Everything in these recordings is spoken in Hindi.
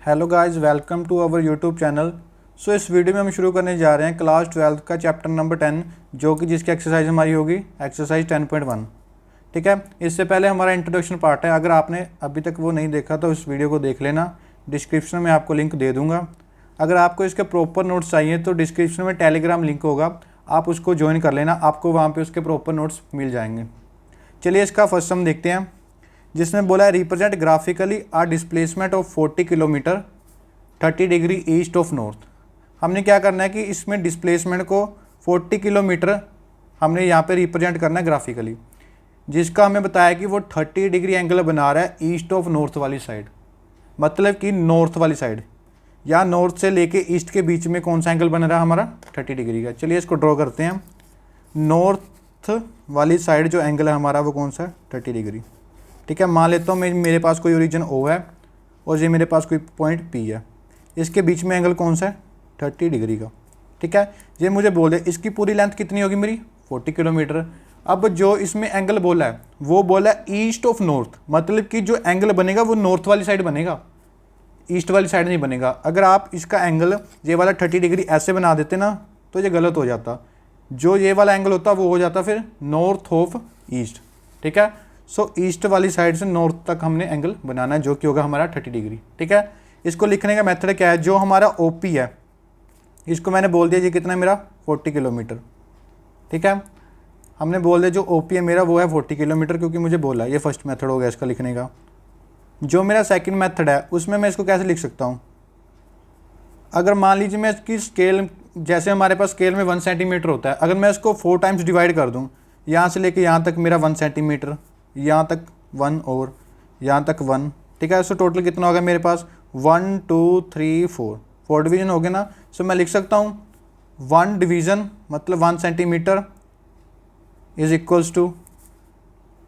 Hello guys, welcome to our YouTube channel. So इस वीडियो में हम शुरू करने जा रहे हैं क्लास 12 का चैप्टर नंबर 10, जो कि जिसकी एक्सरसाइज हमारी होगी एक्सरसाइज 10.1। ठीक है, इससे पहले हमारा इंट्रोडक्शन पार्ट है। अगर आपने अभी तक वो नहीं देखा तो इस वीडियो को देख लेना, डिस्क्रिप्शन में आपको लिंक दे दूँगा। अगर आपको इसके प्रॉपर नोट्स चाहिए तो डिस्क्रिप्शन में टेलीग्राम लिंक होगा, आप उसको ज्वाइन कर लेना, आपको वहाँ पर उसके प्रॉपर नोट्स मिल जाएंगे। चलिए इसका फर्स्ट सम देखते हैं, जिसमें बोला है represent graphically a displacement of 40 kilometre 30 degree east of north. हमने क्या करना है कि इसमें डिस्प्लेसमेंट को 40 किलोमीटर हमने यहाँ पे रिप्रेजेंट करना है ग्राफिकली, जिसका हमें बताया कि वो 30 डिग्री एंगल बना रहा है ईस्ट ऑफ नॉर्थ वाली साइड, मतलब कि नॉर्थ वाली साइड या नॉर्थ से लेके ईस्ट के बीच में कौन सा एंगल बन रहा है हमारा 30 डिग्री का। चलिए इसको ड्रॉ करते हैं। नॉर्थ वाली साइड जो एंगल है हमारा वो कौन सा है 30 डिग्री। ठीक है, मान लेता हूँ मेरे पास कोई ओरिजिन O है और ये मेरे पास कोई पॉइंट P है, इसके बीच में एंगल कौन सा है 30 डिग्री का। ठीक है, ये मुझे बोल दे इसकी पूरी लेंथ कितनी होगी मेरी 40 किलोमीटर। अब जो इसमें एंगल बोला है वो बोला है ईस्ट ऑफ नॉर्थ, मतलब कि जो एंगल बनेगा वो नॉर्थ वाली साइड बनेगा, ईस्ट वाली साइड नहीं बनेगा। अगर आप इसका एंगल ये वाला 30 डिग्री ऐसे बना देते ना तो ये गलत हो जाता, जो ये वाला एंगल होता वो हो जाता फिर नॉर्थ ऑफ ईस्ट। ठीक है, सो ईस्ट वाली साइड से नॉर्थ तक हमने एंगल बनाना है, जो कि होगा हमारा 30 डिग्री। ठीक है, इसको लिखने का मेथड क्या है, जो हमारा OP है इसको मैंने बोल दिया ये कितना है मेरा 40 किलोमीटर। ठीक है, हमने बोल दिया जो OP है मेरा वो है 40 किलोमीटर, क्योंकि मुझे बोला ये फर्स्ट मेथड हो गया इसका लिखने का। जो मेरा सेकेंड मेथड है उसमें मैं इसको कैसे लिख सकता हूँ, अगर मान लीजिए मैं इसकी स्केल, जैसे हमारे पास स्केल में 1 सेंटीमीटर होता है, अगर मैं इसको 4 टाइम्स डिवाइड कर दूँ, यहाँ से लेके यहाँ तक मेरा 1 सेंटीमीटर, यहाँ तक 1 और यहाँ तक 1। ठीक है, सो टोटल कितना होगा मेरे पास 1 2 3 4 डिवीजन हो गए ना। सो मैं लिख सकता हूँ 1 डिवीज़न मतलब 1 centimetre is equals to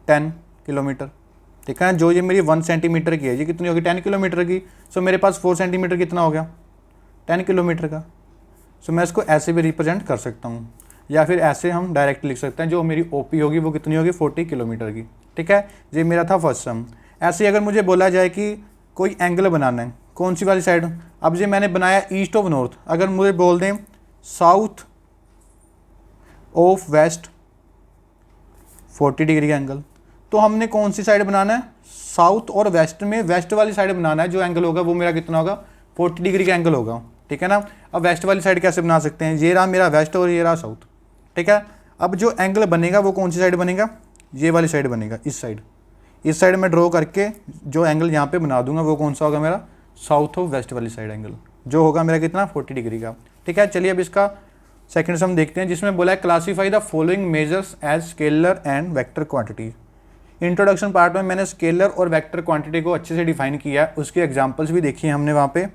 10 kilometre. ठीक है, जो ये मेरी 1 सेंटीमीटर की है ये कितनी होगी 10 किलोमीटर की। सो मेरे पास 4 सेंटीमीटर कितना हो गया 10 किलोमीटर का। सो मैं इसको ऐसे भी रिप्रेजेंट कर सकता हूँ, या फिर ऐसे हम डायरेक्ट लिख सकते हैं, जो मेरी OP होगी वो कितनी होगी 40 किलोमीटर की। ठीक है, ये मेरा था फर्स्ट सम। ऐसे ही अगर मुझे बोला जाए कि कोई एंगल बनाना है कौन सी वाली साइड, अब ये मैंने बनाया ईस्ट ऑफ नॉर्थ, अगर मुझे बोल दें साउथ ऑफ वेस्ट 40 डिग्री का एंगल, तो हमने कौन सी साइड बनाना है साउथ और वेस्ट में वेस्ट वाली साइड बनाना है। जो एंगल होगा वो मेरा कितना होगा 40 डिग्री का एंगल होगा। ठीक है ना, अब वेस्ट वाली साइड कैसे बना सकते हैं, ये रहा मेरा वेस्ट और ये रहा साउथ। ठीक है, अब जो एंगल बनेगा वो कौन सी साइड बनेगा, ये वाली साइड बनेगा, इस साइड में ड्रॉ करके जो एंगल यहाँ पे बना दूंगा वो कौन सा होगा मेरा साउथ ऑफ वेस्ट वाली साइड एंगल, जो होगा मेरा कितना 40 डिग्री का। ठीक है, चलिए अब इसका सेकंड सम देखते हैं, जिसमें बोला है classify the following measures as scalar and vector quantity. Introduction part में मैंने स्केलर और वेक्टर क्वांटिटी को अच्छे से डिफाइन किया है, उसके एग्जाम्पल्स भी देखी हमने वहाँ पे।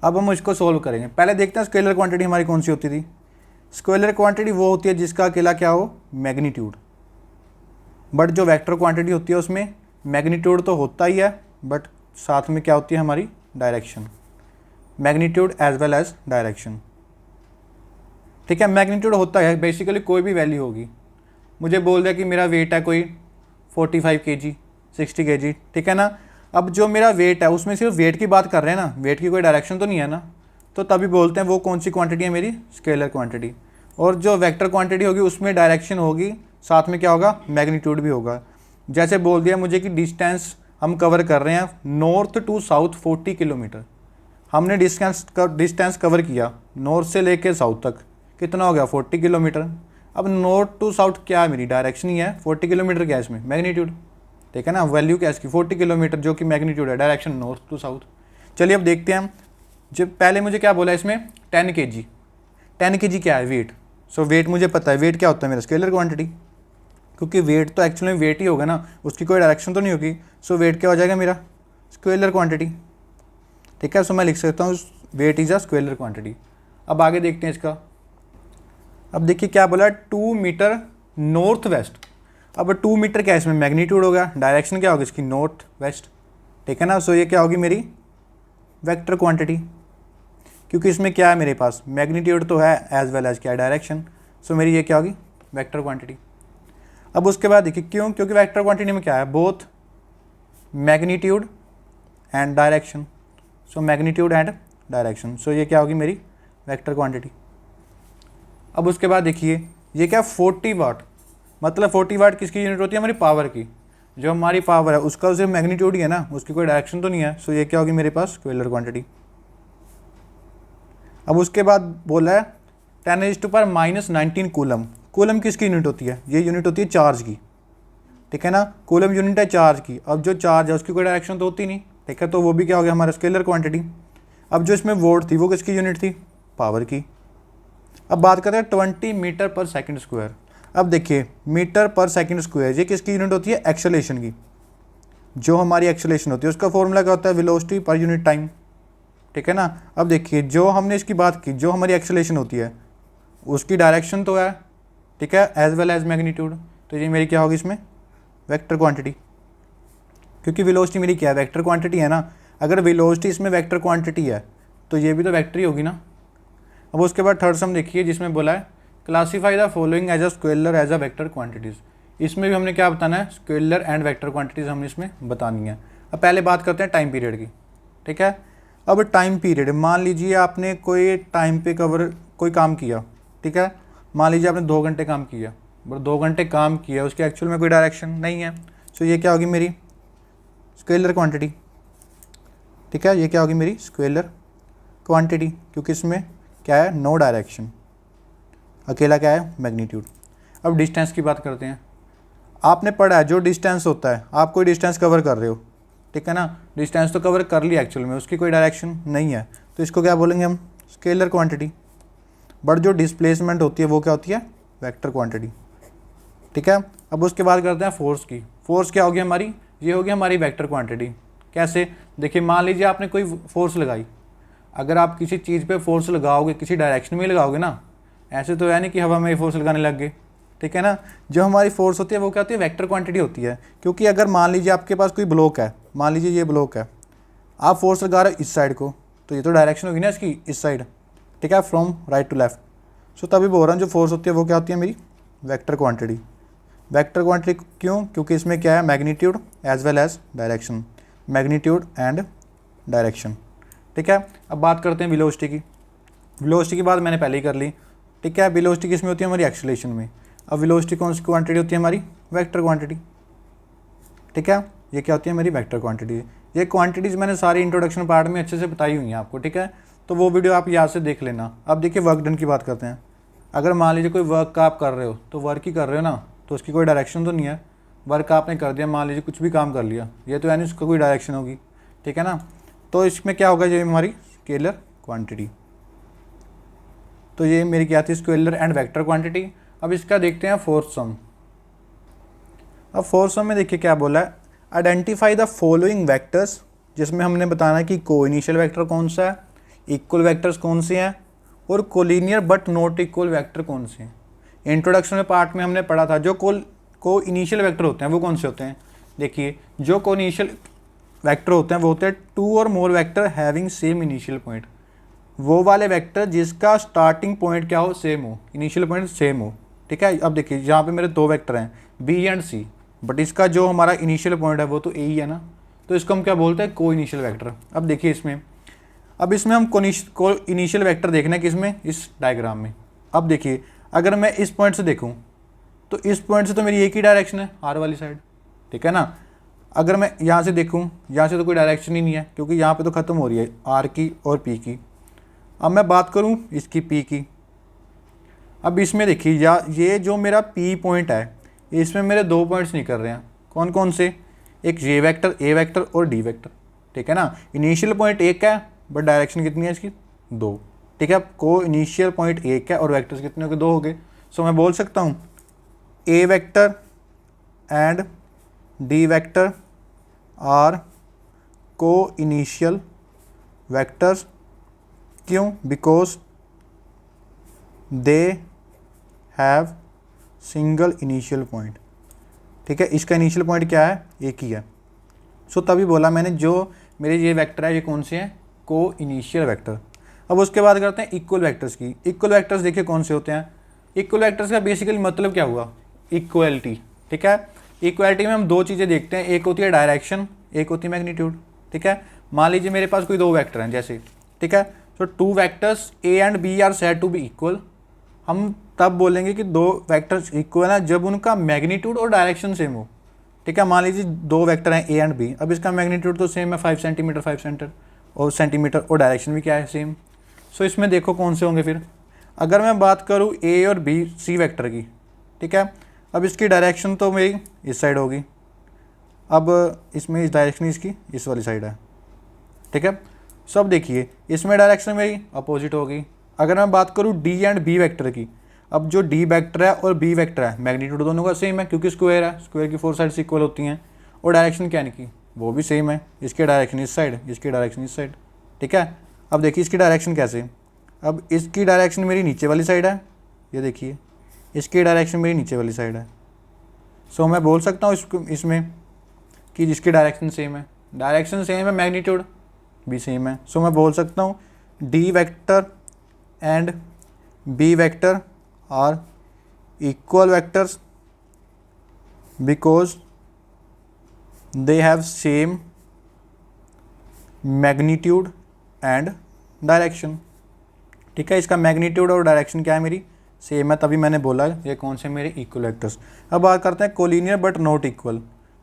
अब हम इसको सोल्व करेंगे। पहले देखते हैं स्केलर क्वांटिटी हमारी कौन सी होती थी। स्केलर क्वांटिटी वो होती है जिसका अकेला क्या हो मैग्नीट्यूड, बट जो वेक्टर क्वांटिटी होती है उसमें मैग्नीट्यूड तो होता ही है, बट साथ में क्या होती है हमारी direction, magnitude as well as direction. ठीक है, मैग्नीट्यूड होता है बेसिकली कोई भी वैल्यू होगी। मुझे बोल दिया कि मेरा वेट है कोई 45 kg 60 kg। ठीक है ना, अब जो मेरा वेट है उसमें सिर्फ वेट की बात कर रहे हैं ना, वेट की कोई डायरेक्शन तो नहीं है ना, तो तभी बोलते हैं वो कौन सी क्वांटिटी है मेरी स्केलर क्वांटिटी। और जो वेक्टर क्वांटिटी होगी उसमें डायरेक्शन होगी, साथ में क्या होगा मैग्नीट्यूड भी होगा। जैसे बोल दिया मुझे कि डिस्टेंस हम कवर कर रहे हैं नॉर्थ टू साउथ 40 किलोमीटर, हमने डिस्टेंस कवर किया नॉर्थ से लेके साउथ तक, कितना हो गया 40 किलोमीटर। अब नॉर्थ टू साउथ क्या है मेरी डायरेक्शन ही है, 40 किलोमीटर क्या है इसमें मैग्नीट्यूड। ठीक है ना, वैल्यू क्या है इसकी 40 किलोमीटर, जो कि मैग्नीट्यूड है, डायरेक्शन नॉर्थ टू साउथ। चलिए अब देखते हैं, जब पहले मुझे क्या बोला इसमें 10 kg। 10 kg क्या है वेट। सो वेट मुझे पता है, वेट क्या होता है मेरा स्केलर क्वांटिटी, क्योंकि वेट तो एक्चुअली में वेट ही होगा ना, उसकी कोई डायरेक्शन तो नहीं होगी। सो वेट क्या हो जाएगा मेरा स्केलर क्वांटिटी। ठीक है, सो मैं लिख सकता हूँ weight is a scalar quantity. अब आगे देखते हैं इसका। अब देखिए क्या बोला 2 मीटर नॉर्थ वेस्ट। अब 2 मीटर क्या है इसमें मैग्नीट्यूड होगा, डायरेक्शन क्या होगी इसकी नॉर्थ वेस्ट। ठीक है ना, सो ये क्या होगी मेरी वेक्टर क्वांटिटी, क्योंकि इसमें क्या है मेरे पास मैग्नीट्यूड तो है एज वेल एज क्या है डायरेक्शन। सो मेरी ये क्या होगी वेक्टर क्वांटिटी। अब उसके बाद देखिए क्यों, क्योंकि वेक्टर क्वांटिटी में क्या है both magnitude and direction. So magnitude and direction. So ये क्या होगी मेरी वेक्टर क्वांटिटी। अब उसके बाद देखिए ये क्या 40 वाट, मतलब 40 वाट किसकी यूनिट होती है, हमारी पावर की। जो हमारी पावर है उसका सिर्फ मैग्नीट्यूड ही है ना, उसकी कोई डायरेक्शन तो नहीं है। सो ये क्या होगी मेरे पास स्केलर क्वांटिटी। अब उसके बाद बोला है 10⁻⁻19 कूलम। कूलम किसकी यूनिट होती है, ये यूनिट होती है चार्ज की, ठीक है ना। कूलम यूनिट है चार्ज की। अब जो चार्ज है उसकी कोई डायरेक्शन तो होती नहीं, ठीक है, तो वो भी क्या हो गया हमारा स्केलर क्वांटिटी। अब जो इसमें वोल्ट थी वो किसकी यूनिट थी, पावर की। अब बात करते हैं 20 मीटर पर सेकंड स्क्वायर। अब देखिए मीटर पर सेकंड स्क्वायर ये किसकी यूनिट होती है, एक्सेलेरेशन की। जो हमारी एक्सेलेरेशन होती है उसका फॉर्मूला क्या होता है, वेलोसिटी पर यूनिट टाइम, ठीक है ना। अब देखिए जो हमने इसकी बात की, जो हमारी एक्सेलेरेशन होती है उसकी डायरेक्शन तो है, ठीक है, एज वेल एज मैग्नीट्यूड। तो ये मेरी क्या होगी इसमें वेक्टर क्वांटिटी, क्योंकि वेलोसिटी मेरी क्या है, वेक्टर क्वांटिटी है ना। अगर वेलोसिटी इसमें वेक्टर क्वांटिटी है तो ये भी तो वेक्टर ही होगी ना। अब उसके बाद थर्ड सम देखिए जिसमें बोला है classify the following as a scalar as a vector quantities. इसमें भी हमने क्या बताना है, स्केलर एंड वेक्टर क्वांटिटीज़ हमने इसमें बतानी है। अब पहले बात करते हैं टाइम पीरियड की, ठीक है। अब टाइम पीरियड, मान लीजिए आपने कोई टाइम पे कवर कोई काम किया, ठीक है, मान लीजिए आपने 2 घंटे काम किया, बट 2 घंटे काम किया उसके एक्चुअल में कोई डायरेक्शन नहीं है। सो ये क्या होगी मेरी स्केलर क्वांटिटी, ठीक है, ये क्या होगी मेरी स्केलर क्वांटिटी, क्योंकि इसमें क्या है, नो डायरेक्शन, अकेला क्या है मैग्नीट्यूड। अब डिस्टेंस की बात करते हैं। आपने पढ़ा है जो डिस्टेंस होता है, आप कोई डिस्टेंस कवर कर रहे हो, ठीक है ना, डिस्टेंस तो कवर कर लिया एक्चुअल में, उसकी कोई डायरेक्शन नहीं है, तो इसको क्या बोलेंगे हम, स्केलर क्वांटिटी। बट जो डिस्प्लेसमेंट होती है वो क्या होती है, वेक्टर क्वांटिटी, ठीक है। अब उसके बाद करते हैं फोर्स की। फोर्स क्या होगी हमारी, ये होगी हमारी वेक्टर क्वांटिटी। कैसे, देखिए मान लीजिए आपने कोई फोर्स लगाई, अगर आप किसी चीज़ पे फोर्स लगाओगे किसी डायरेक्शन में लगाओगे ना, ऐसे तो है नहीं कि हवा में फोर्स लगाने लग गए, ठीक है ना। जो हमारी फोर्स होती है वो क्या होती है, वेक्टर क्वांटिटी होती है। क्योंकि अगर मान लीजिए आपके पास कोई ब्लॉक है, मान लीजिए ये ब्लॉक है, आप फोर्स लगा रहे हो इस साइड को, तो ये तो डायरेक्शन होगी ना इसकी, इस साइड, ठीक है, फ्रॉम राइट टू लेफ्ट। सो तभी बोल रहा हूँ जो फोर्स होती है वो क्या होती है मेरी वेक्टर क्वांटिटी। वेक्टर क्वांटिटी क्यों, क्योंकि इसमें क्या है magnitude as well as direction, magnitude and direction, ठीक है। अब बात करते हैं वेलोसिटी की। वेलोसिटी की बात मैंने पहले ही कर ली, ठीक है। वेलोसिटी किस में होती है, हमारी एक्सेलरेशन में। अब वेलोसिटी कौन सी क्वांटिटी होती है, हमारी वेक्टर क्वांटिटी, ठीक है। ये क्या होती है मेरी वेक्टर क्वांटिटी। ये क्वांटिटीज़ मैंने सारी इंट्रोडक्शन पार्ट में अच्छे से बताई हुई हैं आपको, ठीक है, तो वो वीडियो आप यहाँ से देख लेना। अब देखिए वर्क डन की बात करते हैं। अगर मान लीजिए कोई वर्क का आप कर रहे हो, तो वर्क ही कर रहे हो ना, तो उसकी कोई डायरेक्शन तो नहीं है। वर्क आपने कर दिया, मान लीजिए कुछ भी काम कर लिया, ये तो यानी उसका कोई डायरेक्शन होगी, ठीक है ना। तो इसमें क्या होगा, ये हमारी स्केलर क्वांटिटी। तो ये मेरी क्या थी, स्केलर एंड वेक्टर क्वांटिटी। अब इसका देखते हैं फोर्थ सम। अब फोर्थ सम में देखिए क्या बोला है, आइडेंटिफाई द फॉलोइंग वेक्टर्स, जिसमें हमने बताना कि को इनिशियल वेक्टर कौन सा है, इक्वल वेक्टर्स कौन से हैं, और collinear but not equal vector कौन से हैं। इंट्रोडक्शन में पार्ट में हमने पढ़ा था जो को इनिशियल वेक्टर होते हैं वो कौन से होते हैं। देखिए जो को इनिशियल वेक्टर होते हैं वो होते हैं 2 और more vector having same initial point. वो वाले वेक्टर जिसका स्टार्टिंग पॉइंट क्या हो, सेम हो, इनिशियल पॉइंट सेम हो, ठीक है। अब देखिए यहाँ पे मेरे 2 वेक्टर हैं बी एंड सी, बट इसका जो हमारा इनिशियल पॉइंट है वो तो ए ही है ना, तो इसको हम क्या बोलते हैं, को इनिशियल वेक्टर। अब देखिए इसमें हम को इनिशियल वेक्टर देखना है किसमें, इस डायग्राम में। अब देखिए अगर मैं इस पॉइंट से देखूँ तो इस पॉइंट से तो मेरी एक ही डायरेक्शन है, आर वाली साइड, ठीक है ना। अगर मैं यहाँ से देखूँ, यहाँ से तो कोई डायरेक्शन ही नहीं है, क्योंकि यहाँ पे तो ख़त्म हो रही है आर की और पी की। अब मैं बात करूँ इसकी पी की। अब इसमें देखिए ये जो मेरा पी पॉइंट है, इसमें मेरे 2 पॉइंट्स निकल रहे हैं, कौन कौन से, एक ये वेक्टर ए वेक्टर और डी वेक्टर, ठीक है ना। इनिशियल पॉइंट एक है बट डायरेक्शन कितनी है इसकी, 2, ठीक है। को इनिशियल पॉइंट एक है और वेक्टर्स कितने हो गए, 2 हो गए। सो मैं बोल सकता हूँ A vector and D vector are को इनिशियल वेक्टर्स। क्यों, because they have single initial point, ठीक है। इसका इनिशियल पॉइंट क्या है, एक ही है। सो तभी बोला मैंने जो मेरे ये वेक्टर है ये कौन से हैं, को इनिशियल वेक्टर। अब उसके बाद करते हैं इक्वल वेक्टर्स की। इक्वल वेक्टर्स देखिए कौन से होते हैं। इक्वल वेक्टर्स का बेसिकली मतलब क्या हुआ, इक्वलिटी, ठीक है। इक्वलिटी में हम 2 चीज़ें देखते हैं, एक होती है डायरेक्शन, एक होती है मैग्नीट्यूड, ठीक है। मान लीजिए मेरे पास कोई दो वेक्टर हैं जैसे, ठीक है। तो two vectors A and B are said to be equal. हम तब बोलेंगे कि दो वेक्टर्स इक्वल है जब उनका मैग्नीट्यूड और डायरेक्शन सेम हो, ठीक है। मान लीजिए दो वेक्टर हैं ए एंड बी, अब इसका मैग्नीट्यूड तो सेम है 5 सेंटीमीटर 5 सेंटीमीटर और सेंटीमीटर, और डायरेक्शन भी क्या है सेम। सो इसमें देखो कौन से होंगे फिर। अगर मैं बात करूँ ए और बी सी वेक्टर की, ठीक है, अब इसकी डायरेक्शन तो मेरी इस साइड होगी, अब इसमें इस डायरेक्शन इसकी इस वाली साइड है, ठीक है। सब देखिए इसमें डायरेक्शन मेरी अपोजिट होगी। अगर मैं बात करूँ डी एंड बी वेक्टर की, अब जो डी वेक्टर है और बी वेक्टर है मैग्नीट्यूड दोनों का सेम है क्योंकि स्क्वायर है, स्क्वायर की 4 साइड्स इक्वल होती हैं, और डायरेक्शन क्या की वो भी सेम है, इसके डायरेक्शन इस साइड, इसकी डायरेक्शन इस साइड, ठीक है। अब देखिए इसकी डायरेक्शन कैसे, अब इसकी डायरेक्शन मेरी नीचे वाली साइड है, ये देखिए इसकी डायरेक्शन मेरी नीचे वाली साइड है। सो मैं बोल सकता हूँ इसमें कि जिसकी डायरेक्शन सेम है, डायरेक्शन सेम है, मैग्नीट्यूड भी सेम है। सो मैं बोल सकता हूँ D vector and B vector are equal vectors because they have same magnitude and direction, ठीक है। इसका मैग्नीट्यूड और डायरेक्शन क्या है मेरी सेम है, तभी मैंने बोला ये कौन से मेरे इक्वल वेक्टर्स। अब बात करते हैं कोलिनियर बट नॉट इक्वल,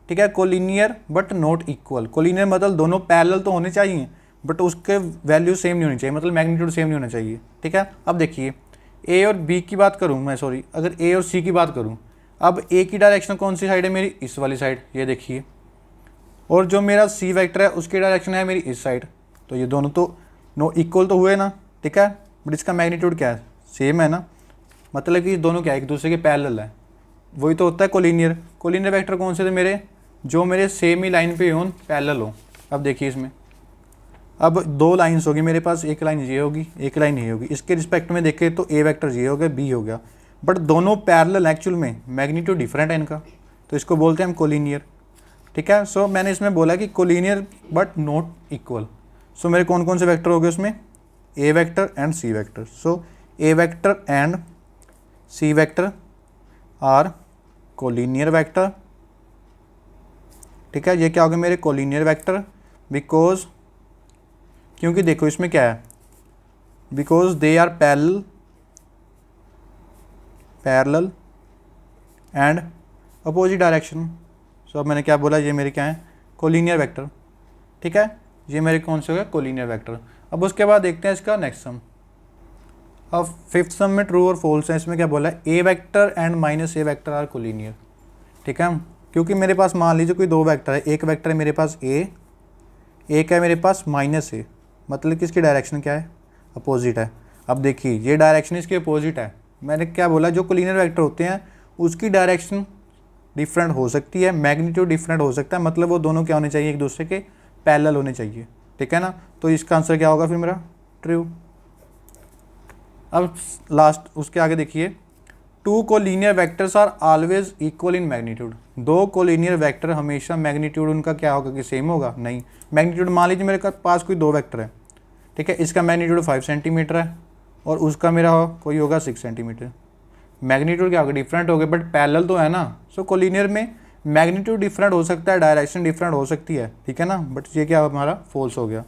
ठीक है। Collinear but not equal, collinear मतलब दोनों पैरेलल तो होने चाहिए बट उसके वैल्यू सेम नहीं होनी चाहिए, मतलब मैग्नीट्यूड सेम नहीं होना चाहिए, ठीक है। अब देखिए ए और बी की बात करूँ मैं, सॉरी, अगर ए और सी की बात करूँ, अब ए की डायरेक्शन कौन सी साइड है मेरी इस वाली साइड, ये देखिए, और जो मेरा सी वेक्टर है उसकी डायरेक्शन है मेरी इस साइड, तो ये दोनों तो नो इक्वल तो हुए ना, ठीक है। बट इसका मैग्नीट्यूड क्या है सेम है ना, मतलब कि दोनों क्या है एक दूसरे के पैरेलल है, वही तो होता है कोलिनियर। कोलिनियर वेक्टर कौन से थे मेरे, जो मेरे सेम ही लाइन पे हों, पैरेलल हो। अब देखिए इसमें अब दो लाइंस होगी मेरे पास, एक लाइन ये होगी एक लाइन ये होगी, इसके रिस्पेक्ट में देखें तो ए वेक्टर ये हो गया बी हो गया, बट दोनों पैरेलल एक्चुअल में, मैग्नीट्यूड डिफरेंट है इनका, तो इसको बोलते हैं हम कोलिनियर, ठीक है। सो मैंने इसमें बोला कि collinear but not equal. So मेरे कौन कौन से वेक्टर हो गए उसमें, A vector and C vector. So A vector and C vector are collinear vector, ठीक है। ये क्या हो गया मेरे कोलिनियर वेक्टर बिकॉज, क्योंकि देखो इसमें क्या है, because they are parallel and opposite direction. So अब मैंने क्या बोला, ये मेरे क्या है कोलिनियर वेक्टर, ठीक है। ये मेरे कौन से हो गए कोलिनियर वेक्टर। अब उसके बाद देखते हैं इसका नेक्स्ट सम। अब फिफ्थ सम में ट्रू और फॉल्स है, इसमें क्या बोला है A vector and minus A vector are collinear, ठीक है। क्योंकि मेरे पास मान लीजिए कोई दो वेक्टर है, एक वेक्टर है मेरे पास ए, एक है मेरे पास माइनस ए, मतलब कि इसकी डायरेक्शन क्या है अपोजिट है। अब देखिए ये डायरेक्शन इसकी अपोजिट है, मैंने क्या बोला जो कोलिनियर वेक्टर होते हैं उसकी डायरेक्शन डिफरेंट हो सकती है, मैग्नीट्यूड डिफरेंट हो सकता है, मतलब वो दोनों क्या होने चाहिए एक दूसरे के पैरेलल होने चाहिए, ठीक है ना। तो इसका आंसर क्या होगा फिर मेरा ट्रू। अब लास्ट उसके आगे देखिए, two collinear vectors are always equal in magnitude. दो कोलिनियर वेक्टर हमेशा मैग्नीट्यूड उनका क्या होगा कि सेम होगा, नहीं। मैग्नीट्यूड मान लीजिए मेरे पास कोई दो वेक्टर है, ठीक है, इसका मैग्नीट्यूड 5 सेंटीमीटर है और उसका मेरा कोई होगा 6 सेंटीमीटर, मैग्नीट्यूड क्या होगा डिफरेंट हो गए बट पैरेलल तो है ना। सो कोलिनियर में मैग्नीट्यूड डिफरेंट हो सकता है, डायरेक्शन डिफरेंट हो सकती है, ठीक है ना। बट ये क्या हमारा फॉल्स हो गया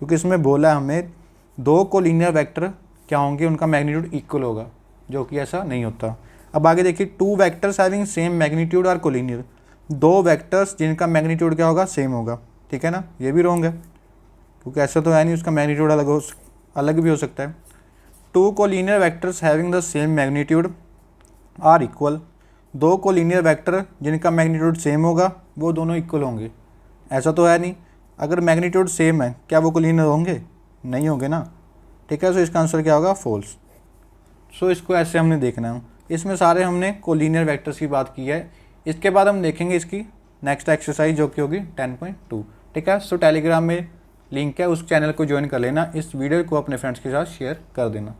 क्योंकि इसमें बोला हमें दो कोलिनियर वेक्टर क्या होंगे उनका मैग्नीट्यूड इक्वल होगा, जो कि ऐसा नहीं होता। अब आगे देखिए, two vectors having same magnitude are collinear. दो वेक्टर्स जिनका मैग्नीट्यूड क्या होगा सेम होगा, ठीक है ना। ये भी रॉन्ग है क्योंकि ऐसा तो है नहीं, उसका मैग्नीट्यूड अलग भी हो सकता है। Two collinear vectors having the same magnitude are equal. दो कोलिनियर वेक्टर जिनका मैग्नीट्यूड सेम होगा वो दोनों इक्वल होंगे, ऐसा तो है नहीं। अगर मैग्नीट्यूड सेम है क्या वो कोलिनियर होंगे, नहीं होंगे ना, ठीक है। सो इसका आंसर क्या होगा फॉल्स। सो इसको ऐसे हमने देखना है। इसमें सारे हमने कोलिनियर वेक्टर्स की बात की है। इसके बाद हम देखेंगे इसकी नेक्स्ट एक्सरसाइज जो कि होगी 10.2, ठीक है। सो टेलीग्राम में लिंक है, उस चैनल को ज्वाइन कर लेना, इस वीडियो को अपने फ्रेंड्स के साथ शेयर कर देना।